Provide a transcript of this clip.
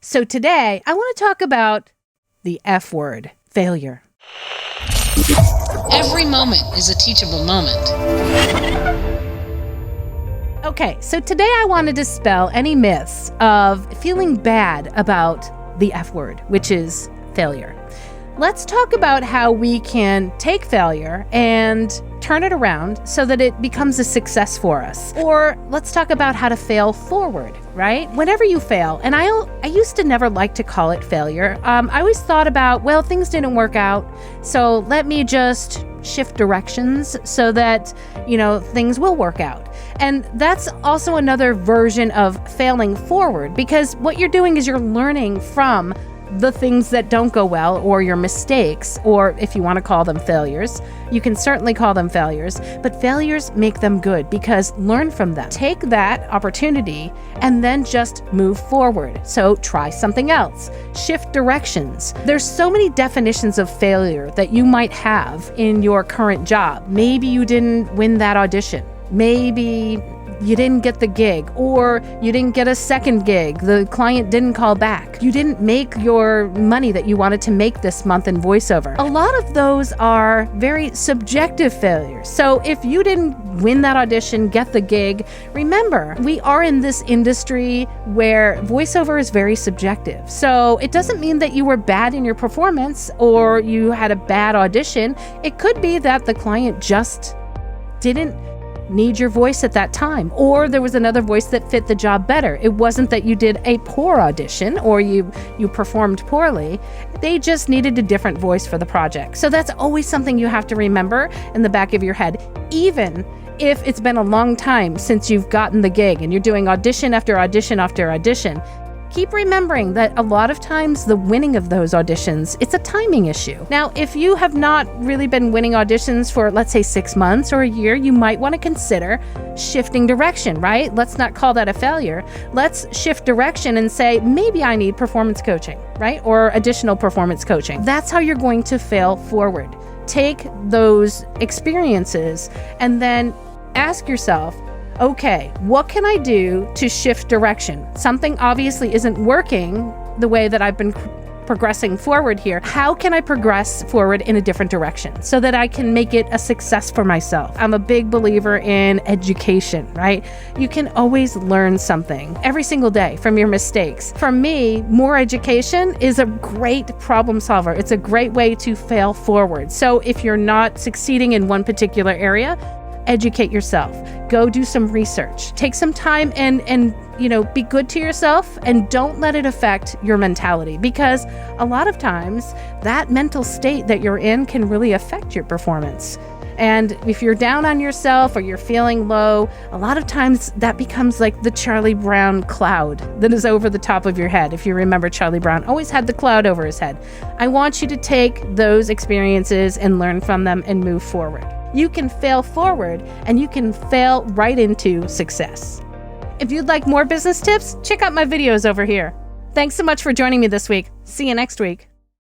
So today, I want to talk about the F word, failure. Every moment is a teachable moment. Okay, so today I want to dispel any myths of feeling bad about the F word, which is failure. Let's talk about how we can take failure and turn it around so that it becomes a success for us. Or let's talk about how to fail forward, right? Whenever you fail, and I used to never like to call it failure. I always thought about, well, things didn't work out, so let me just shift directions so that, things will work out. And that's also another version of failing forward, because what you're doing is you're learning from the things that don't go well, or your mistakes, or if you want to call them failures, you can certainly call them failures, but failures make them good because learn from them. Take that opportunity and then just move forward. So try something else, shift directions. There's so many definitions of failure that you might have in your current job. Maybe you didn't win that audition. Maybe you didn't get the gig, or you didn't get a second gig. The client didn't call back. You didn't make your money that you wanted to make this month in Voiceover. A lot of those are very subjective failures. So if you didn't win that audition, get the gig, remember, we are in this industry where Voiceover is very subjective. So it doesn't mean that you were bad in your performance or you had a bad audition. It could be that the client just didn't need your voice at that time, or there was another voice that fit the job better. It wasn't that you did a poor audition or you performed poorly. They just needed a different voice for the project. So that's always something you have to remember in the back of your head, even if it's been a long time since you've gotten the gig and you're doing audition after audition after audition. Keep remembering that a lot of times the winning of those auditions, it's a timing issue. Now, if you have not really been winning auditions for, let's say, 6 months or a year, you might want to consider shifting direction, right? Let's not call that a failure. Let's shift direction and say, maybe I need performance coaching, right? Or additional performance coaching. That's how you're going to fail forward. Take those experiences and then ask yourself, okay, what can I do to shift direction? Something obviously isn't working the way that I've been progressing forward here. How can I progress forward in a different direction so that I can make it a success for myself? I'm a big believer in education, right? You can always learn something every single day from your mistakes. For me, more education is a great problem solver. It's a great way to fail forward. So if you're not succeeding in one particular area, educate yourself. Go do some research. Take some time and be good to yourself, and don't let it affect your mentality, because a lot of times that mental state that you're in can really affect your performance. And if you're down on yourself or you're feeling low, a lot of times that becomes like the Charlie Brown cloud that is over the top of your head. If you remember, Charlie Brown always had the cloud over his head. I want you to take those experiences and learn from them and move forward. You can fail forward and you can fail right into success. If you'd like more business tips, check out my videos over here. Thanks so much for joining me this week. See you next week.